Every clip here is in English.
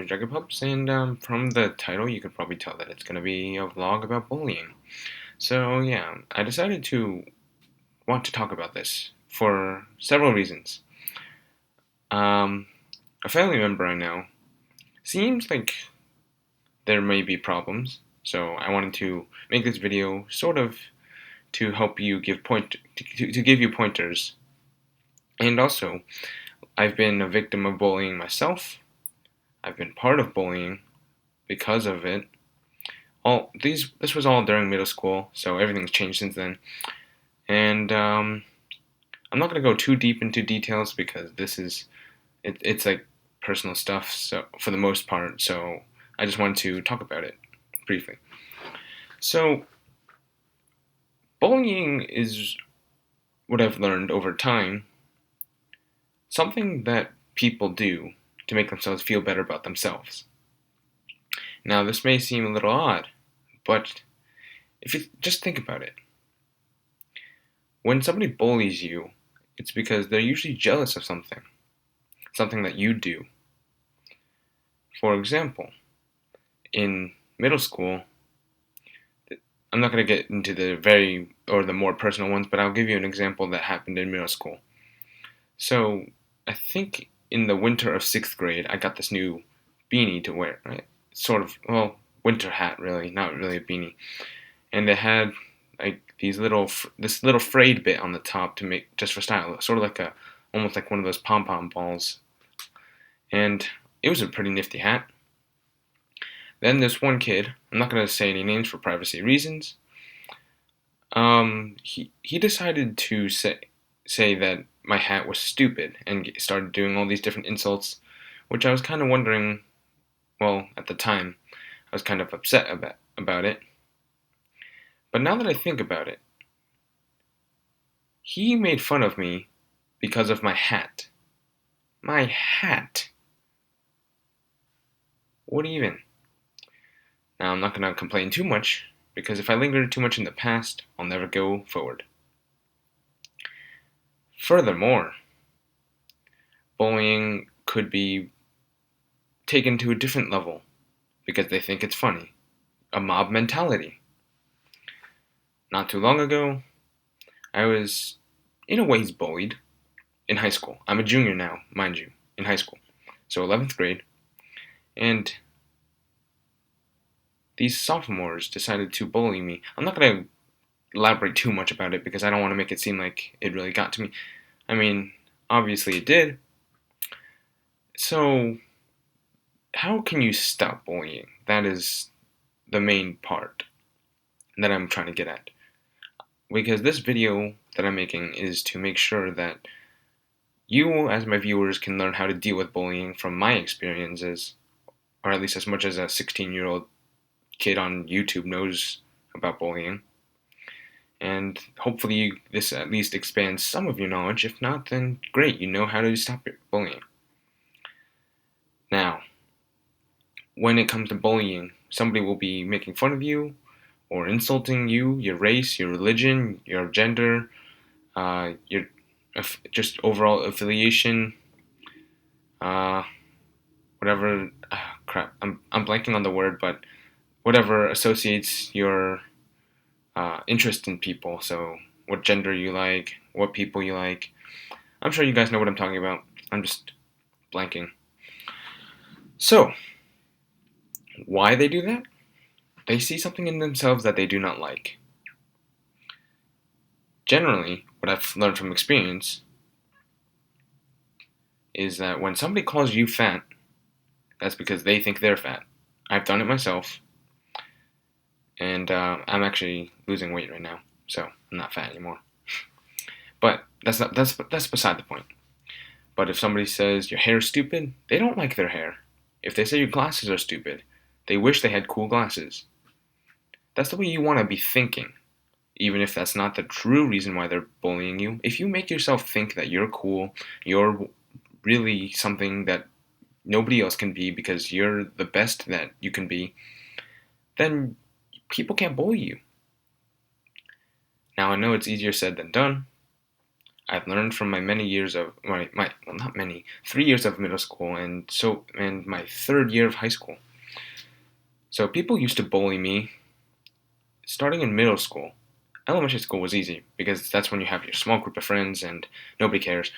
Pups, and from the title, you could probably tell that it's going to be a vlog about bullying. So, yeah, I decided to want to talk about this for several reasons. Um, a family member I know seems like there may be problems, so I wanted to make this video sort of to help you to give you pointers. And also, I've been a victim of bullying myself. I've been part of bullying because of it. This was all during middle school, so everything's changed since then. And I'm not gonna go too deep into details because it's like personal stuff. So for the most part, so I just wanted to talk about it briefly. So bullying is what I've learned over time, something that people do to make themselves feel better about themselves. Now, this may seem a little odd, but if you just think about it, when somebody bullies you, it's because they're usually jealous of something that you do. For example, in middle school, I'm not going to get into the more personal ones, but I'll give you an example that happened in middle school. So, I think in the winter of 6th grade, I got this new beanie to wear, right? Sort of, well, winter hat, really, not really a beanie. And it had like this little frayed bit on the top to make just for style, sort of like almost like one of those pom pom balls. And it was a pretty nifty hat. Then this one kid, I'm not gonna say any names for privacy reasons. He decided to say that my hat was stupid and started doing all these different insults, which I was kind of wondering. Well, at the time, I was kind of upset about it. But now that I think about it, he made fun of me because of my hat. My hat. What even? Now, I'm not going to complain too much, because if I linger too much in the past, I'll never go forward. Furthermore, bullying could be taken to a different level because they think it's funny. A mob mentality. Not too long ago, I was, in a ways, bullied in high school. I'm a junior now, mind you, in high school. So 11th grade. And these sophomores decided to bully me. I'm not going to elaborate too much about it because I don't want to make it seem like it really got to me. I mean, obviously it did. So, how can you stop bullying? That is the main part that I'm trying to get at. Because this video that I'm making is to make sure that you, as my viewers, can learn how to deal with bullying from my experiences, or at least as much as a 16-year-old kid on YouTube knows about bullying. And hopefully this at least expands some of your knowledge. If not, then great, you know how to stop bullying. Now, when it comes to bullying, somebody will be making fun of you or insulting you, your race, your religion, your gender, your just overall affiliation, whatever. Crap, I'm blanking on the word, but whatever associates your interest in people. So, what gender you like, what people you like. I'm sure you guys know what I'm talking about. I'm just blanking. So, why they do that? They see something in themselves that they do not like. Generally, what I've learned from experience is that when somebody calls you fat, that's because they think they're fat. I've done it myself, and I'm actually losing weight right now, so I'm not fat anymore. But that's beside the point. But if somebody says your hair's stupid, they don't like their hair. If they say your glasses are stupid, they wish they had cool glasses. That's the way you want to be thinking, even if that's not the true reason why they're bullying you. If you make yourself think that you're cool, you're really something that nobody else can be because you're the best that you can be, then people can't bully you. Now, I know it's easier said than done. I've learned from my many years of well, not many, 3 years of middle school and my third year of high school. So people used to bully me starting in middle school. Elementary school was easy because that's when you have your small group of friends and nobody cares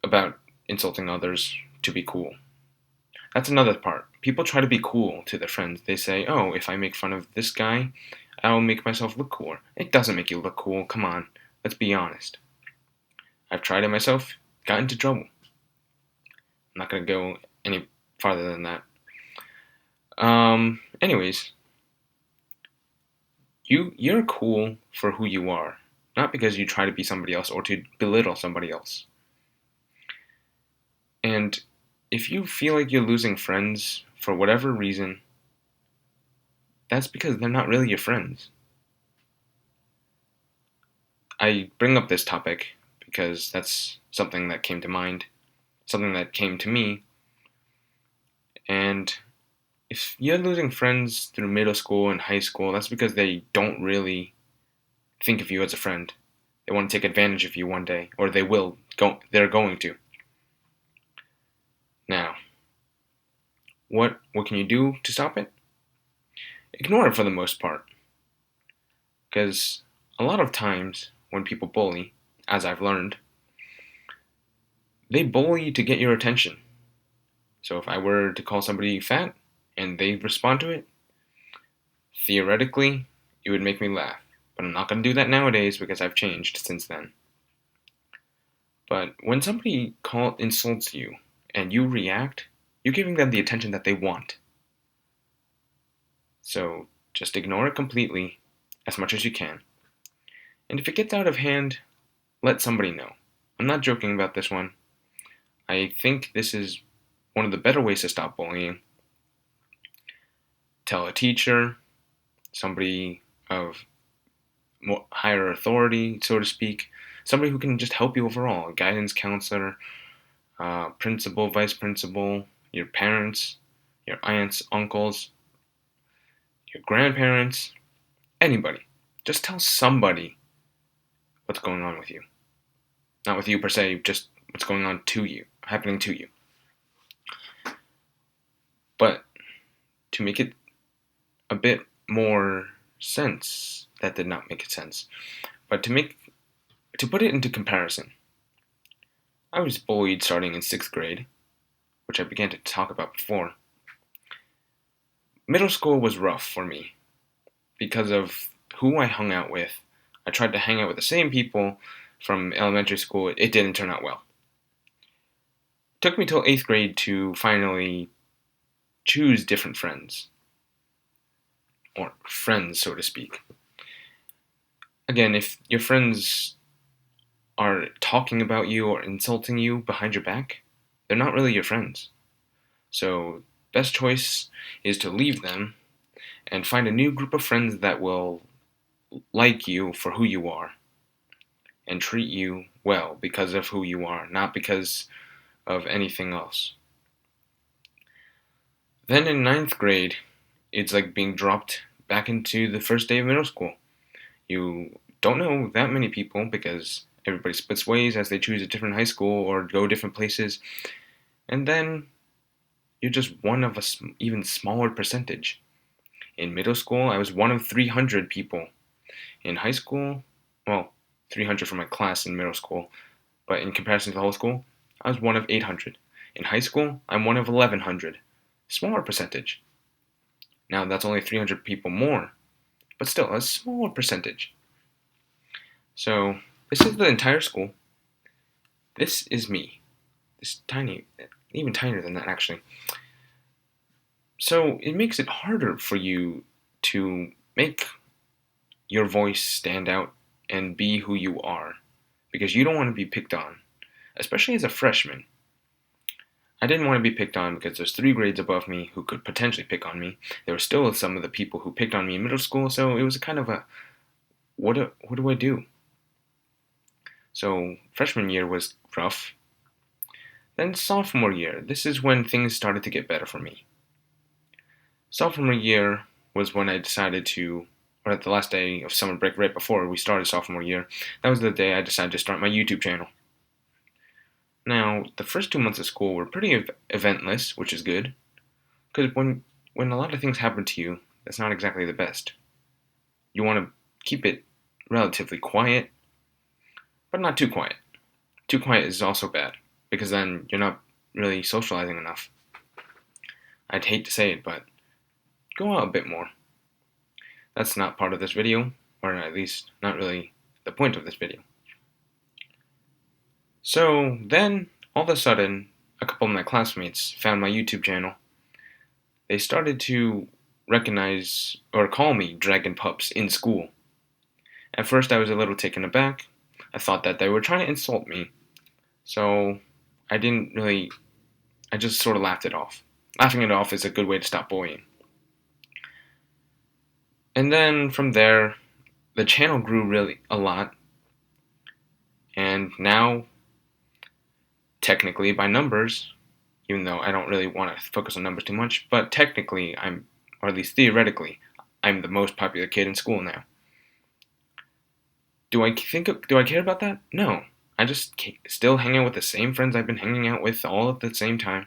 about insulting others to be cool. That's another part. People try to be cool to their friends. They say, oh, if I make fun of this guy, I'll make myself look cooler. It doesn't make you look cool. Come on. Let's be honest. I've tried it myself, got into trouble. I'm not going to go any farther than that. Anyways, you're cool for who you are, not because you try to be somebody else or to belittle somebody else. And if you feel like you're losing friends for whatever reason, that's because they're not really your friends. I bring up this topic because that's something that came to mind, something that came to me. And if you're losing friends through middle school and high school, that's because they don't really think of you as a friend. They want to take advantage of you one day, or they're going to. Now, what can you do to stop it? Ignore it for the most part. Because a lot of times when people bully, as I've learned, they bully to get your attention. So if I were to call somebody fat and they respond to it, theoretically, it would make me laugh. But I'm not going to do that nowadays because I've changed since then. But when somebody insults you and you react, you're giving them the attention that they want. So just ignore it completely as much as you can. And if it gets out of hand, let somebody know. I'm not joking about this one. I think this is one of the better ways to stop bullying. Tell a teacher, somebody of more higher authority, so to speak, somebody who can just help you overall, a guidance counselor, principal, vice principal, your parents, your aunts, uncles, your grandparents, anybody. Just tell somebody what's going on with you. Not with you per se, just what's going on to you, happening to you. But to make it a bit more sense, that did not make sense. But to put it into comparison, I was bullied starting in 6th grade, which I began to talk about before. Middle school was rough for me because of who I hung out with. I tried to hang out with the same people from elementary school. It didn't turn out well. It took me till 8th grade to finally choose different friends. Or friends, so to speak. Again, if your friends are talking about you or insulting you behind your back, they're not really your friends. So, best choice is to leave them and find a new group of friends that will like you for who you are and treat you well because of who you are, not because of anything else. Then in 9th grade, it's like being dropped back into the first day of middle school. You don't know that many people because everybody splits ways as they choose a different high school or go different places. And then you're just one of an even smaller percentage. In middle school, I was one of 300 people. In high school, well, 300 for my class in middle school, but in comparison to the whole school, I was one of 800. In high school, I'm one of 1100. Smaller percentage. Now, that's only 300 people more, but still, a smaller percentage. So, this is the entire school. This is me. This tiny, even tinier than that, actually. So, it makes it harder for you to make your voice stand out and be who you are, because you don't want to be picked on, especially as a freshman. I didn't want to be picked on because there's 3 grades above me who could potentially pick on me. There were still some of the people who picked on me in middle school, so it was kind of a, what do I do? So freshman year was rough. Then sophomore year, this is when things started to get better for me. Sophomore year was when I decided to or at the last day of summer break right before we started sophomore year, that was the day I decided to start my YouTube channel. Now, the first 2 months of school were pretty eventless, which is good, because when a lot of things happen to you, that's not exactly the best. You want to keep it relatively quiet, but not too quiet. Too quiet is also bad, because then you're not really socializing enough. I'd hate to say it, but go out a bit more. That's not part of this video, or at least not really the point of this video. So then, all of a sudden, a couple of my classmates found my YouTube channel. They started to recognize or call me Dragon Pups in school. At first I was a little taken aback. I thought that they were trying to insult me. So I just sort of laughed it off. Laughing it off is a good way to stop bullying. And then from there, the channel grew really a lot. And now, technically by numbers, even though I don't really want to focus on numbers too much, but technically or at least theoretically, I'm the most popular kid in school now. Do I care about that? No. I just still hang out with the same friends I've been hanging out with all at the same time.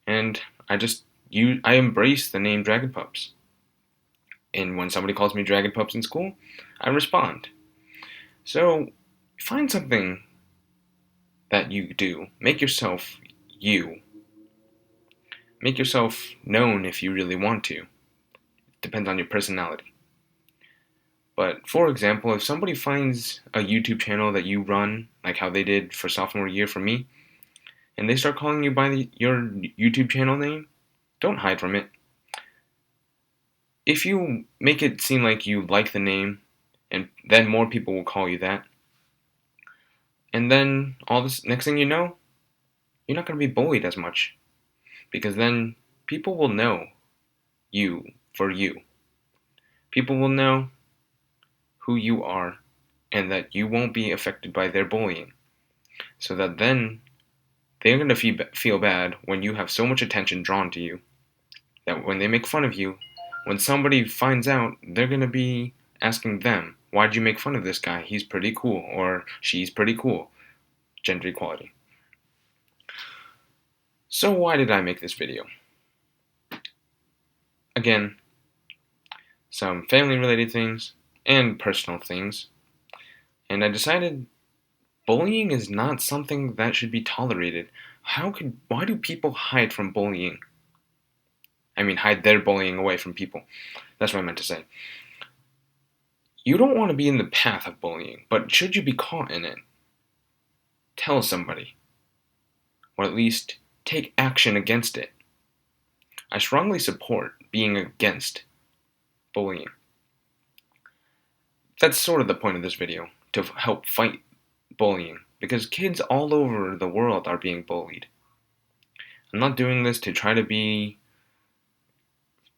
And I embrace the name Dragon Pups. And when somebody calls me Dragon Pups in school, I respond. So, find something that you do. Make yourself you. Make yourself known if you really want to. It depends on your personality. But for example, if somebody finds a YouTube channel that you run, like how they did for sophomore year for me, and they start calling you by your YouTube channel name, don't hide from it. If you make it seem like you like the name, and then more people will call you that, and then all this next thing you know, you're not going to be bullied as much, because then people will know you for you. People will know who you are, and that you won't be affected by their bullying. So that then they're going to feel bad when you have so much attention drawn to you that when they make fun of you, when somebody finds out, they're going to be asking them, why'd you make fun of this guy? He's pretty cool, or she's pretty cool. Gender equality. So why did I make this video? Again, some family-related things and personal things. And I decided bullying is not something that should be tolerated. Why do people hide from bullying? I mean, hide their bullying away from people. That's what I meant to say. You don't want to be in the path of bullying, but should you be caught in it, tell somebody. Or at least take action against it. I strongly support being against bullying. That's sort of the point of this video, to help fight bullying, because kids all over the world are being bullied. I'm not doing this to try to be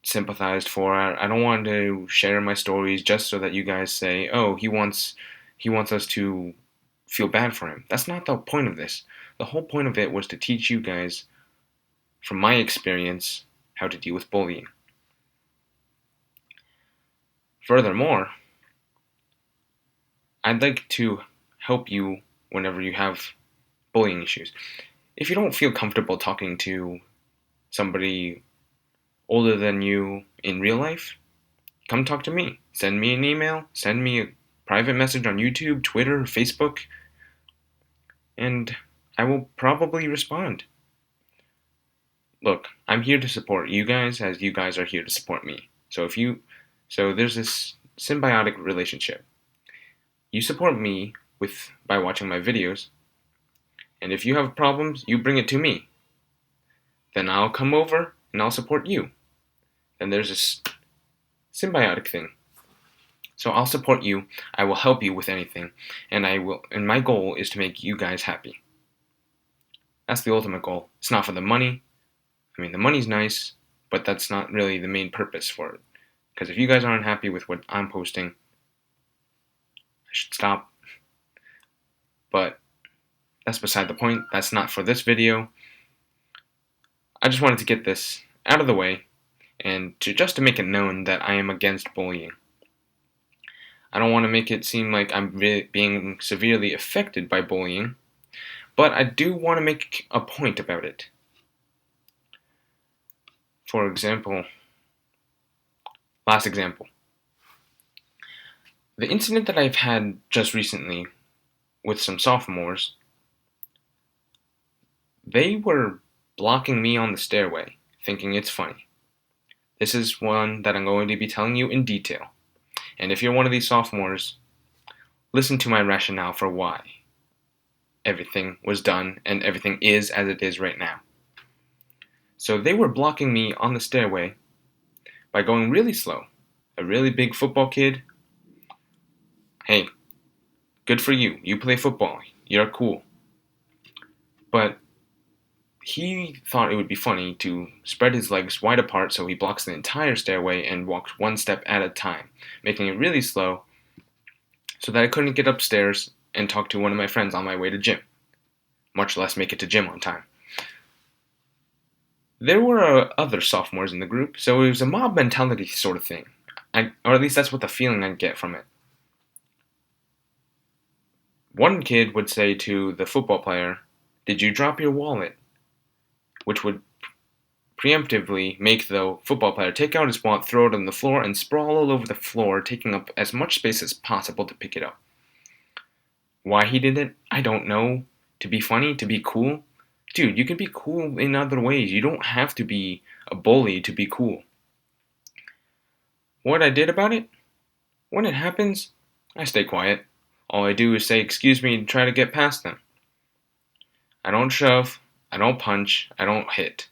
sympathized for. I don't want to share my stories just so that you guys say, oh, he wants us to feel bad for him. That's not the point of this. The whole point of it was to teach you guys, from my experience, how to deal with bullying. Furthermore, I'd like to help you whenever you have bullying issues. If you don't feel comfortable talking to somebody older than you in real life, come talk to me. Send me an email, send me a private message on YouTube, Twitter, Facebook, and I will probably respond. Look, I'm here to support you guys as you guys are here to support me. So there's this symbiotic relationship. You support me by watching my videos, and if you have problems, you bring it to me. Then I'll come over and I'll support you. Then there's this symbiotic thing. So I'll support you, I will help you with anything, and my goal is to make you guys happy. That's the ultimate goal. It's not for the money. I mean, the money's nice, but that's not really the main purpose for it. Because if you guys aren't happy with what I'm posting, I should stop. But that's beside the point. That's not for this video. I just wanted to get this out of the way, and just to make it known that I am against bullying. I don't want to make it seem like I'm being severely affected by bullying, but I do want to make a point about it. For example, last example. The incident that I've had just recently with some sophomores, they were blocking me on the stairway, thinking it's funny. This is one that I'm going to be telling you in detail. And if you're one of these sophomores, listen to my rationale for why everything was done and everything is as it is right now. So they were blocking me on the stairway by going really slow. A really big football kid. Hey, good for you. You play football. You're cool. But he thought it would be funny to spread his legs wide apart so he blocks the entire stairway and walks one step at a time, making it really slow so that I couldn't get upstairs and talk to one of my friends on my way to gym, much less make it to gym on time. There were other sophomores in the group, so it was a mob mentality sort of thing, or at least that's what the feeling I get from it. One kid would say to the football player, "Did you drop your wallet?" Which would preemptively make the football player take out his wallet, throw it on the floor, and sprawl all over the floor, taking up as much space as possible to pick it up. Why he did it, I don't know. To be funny, to be cool. Dude, you can be cool in other ways. You don't have to be a bully to be cool. What I did about it? When it happens, I stay quiet. All I do is say excuse me and try to get past them. I don't shove, I don't punch, I don't hit.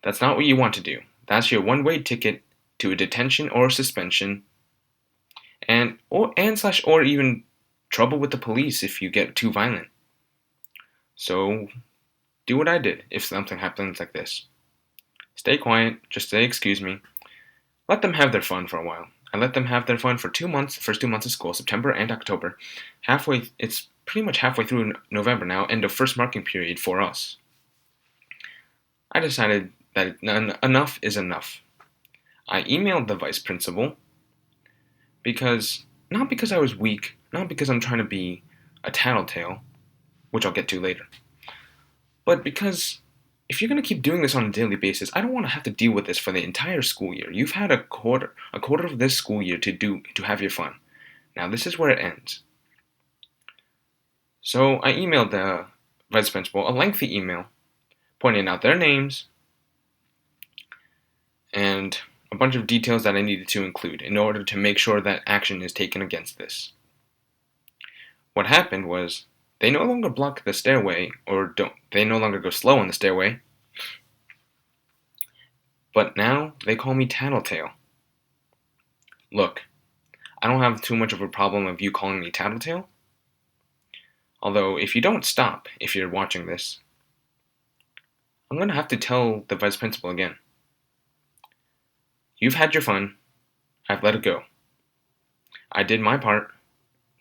That's not what you want to do. That's your one-way ticket to a detention or suspension, or even trouble with the police if you get too violent. So do what I did if something happens like this. Stay quiet, just say excuse me. Let them have their fun for a while. I let them have their fun for 2 months, the first 2 months of school, September and October. It's pretty much halfway through November now, end of first marking period for us. I decided that enough is enough. I emailed the vice principal not because I was weak, not because I'm trying to be a tattletale, which I'll get to later, but because if you're going to keep doing this on a daily basis, I don't want to have to deal with this for the entire school year. You've had a quarter of this school year to have your fun. Now this is where it ends. So I emailed the vice principal a lengthy email pointing out their names and a bunch of details that I needed to include in order to make sure that action is taken against this. What happened was they no longer block the stairway, they no longer go slow on the stairway, but now they call me Tattletale. Look, I don't have too much of a problem of you calling me Tattletale. Although, if you don't stop, if you're watching this, I'm going to have to tell the vice principal again. You've had your fun. I've let it go. I did my part.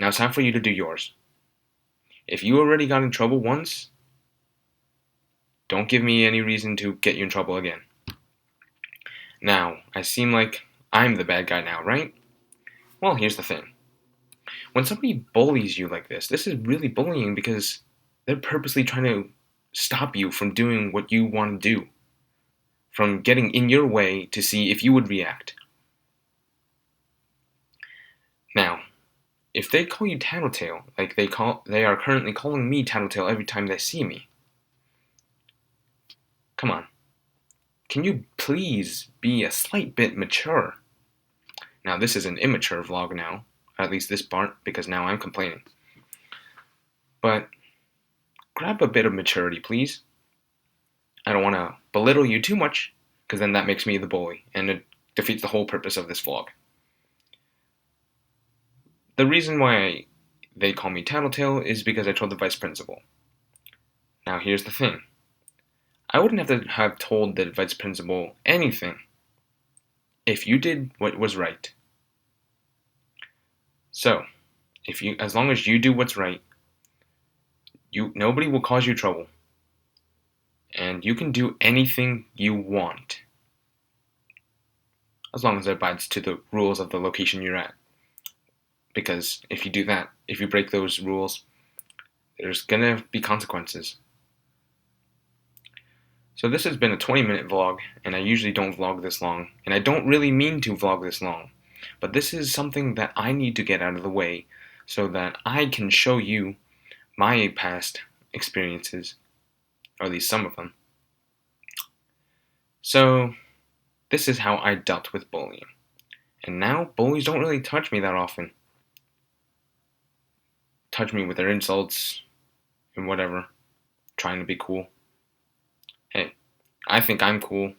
Now it's time for you to do yours. If you already got in trouble once, don't give me any reason to get you in trouble again. Now, I seem like I'm the bad guy now, right? Well, here's the thing. When somebody bullies you like this is really bullying because they're purposely trying to stop you from doing what you want to do, from getting in your way to see if you would react. Now, if they call you Tattletale, like they are currently calling me Tattletale every time they see me, come on. Can you please be a slight bit mature? Now, this is an immature vlog now, at least this part, because now I'm complaining. But grab a bit of maturity, please. I don't want to belittle you too much, because then that makes me the bully, and it defeats the whole purpose of this vlog. The reason why they call me Tattletale is because I told the vice principal. Now, here's the thing. I wouldn't have to have told the vice principal anything if you did what was right. So, as long as you do what's right, nobody will cause you trouble. And you can do anything you want, as long as it abides to the rules of the location you're at. because if you do that, if you break those rules, there's gonna be consequences. So this has been a 20-minute vlog, and I usually don't vlog this long, and I don't really mean to vlog this long, but this is something that I need to get out of the way so that I can show you my past experiences, or at least some of them. So this is how I dealt with bullying, and now bullies don't really touch me that often. Touch me with their insults and whatever, trying to be cool. Hey, I think I'm cool.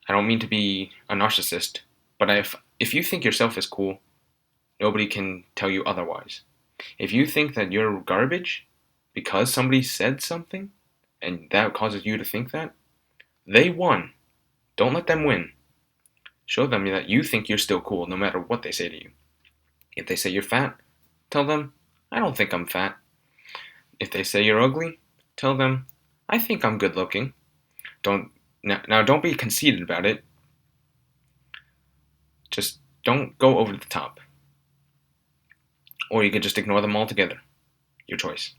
I don't mean to be a narcissist, but if you think yourself is cool, nobody can tell you otherwise. If you think that you're garbage because somebody said something, and that causes you to think that, they won. Don't let them win. Show them that you think you're still cool no matter what they say to you. If they say you're fat, tell them, I don't think I'm fat. If they say you're ugly, tell them, I think I'm good looking. Now don't be conceited about it. Just don't go over the top. Or you could just ignore them altogether. Your choice.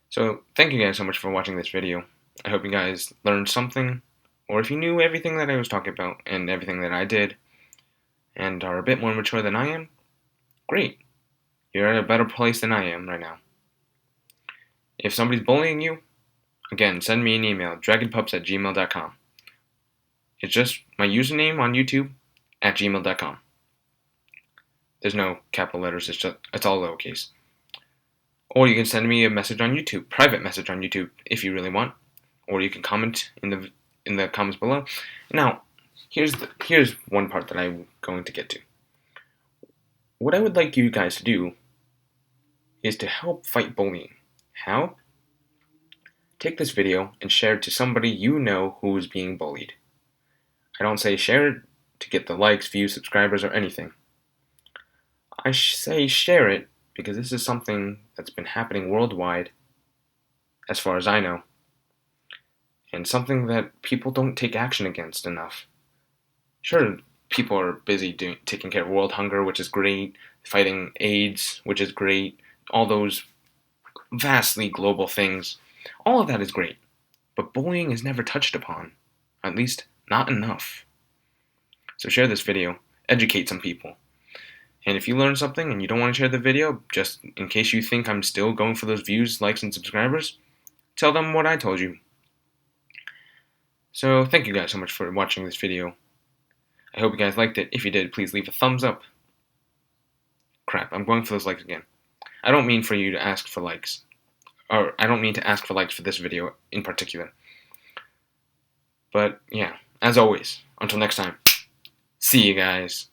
So thank you guys so much for watching this video. I hope you guys learned something, or if you knew everything that I was talking about and everything that I did, and are a bit more mature than I am, great. You're at a better place than I am right now. If somebody's bullying you, again, send me an email, dragonpups@gmail.com. It's just my username on YouTube at gmail.com. There's no capital letters, it's all lowercase. Or you can send me a message on YouTube, private message on YouTube, if you really want. Or you can comment in the comments below. Now, here's one part that I'm going to get to. What I would like you guys to do is to help fight bullying. How? Take this video and share it to somebody you know who is being bullied. I don't say share it to get the likes, views, subscribers, or anything. I say share it because this is something that's been happening worldwide, as far as I know, and something that people don't take action against enough. Sure, people are busy taking care of world hunger, which is great, fighting AIDS, which is great, all those vastly global things. All of that is great, but bullying is never touched upon, at least not enough. So share this video, educate some people. And if you learn something and you don't want to share the video, just in case you think I'm still going for those views, likes, and subscribers, tell them what I told you. So thank you guys so much for watching this video. I hope you guys liked it. If you did, please leave a thumbs up. Crap, I'm going for those likes again. I don't mean for you to ask for likes. Or I don't mean to ask for likes for this video in particular. But yeah, as always, until next time, see you guys.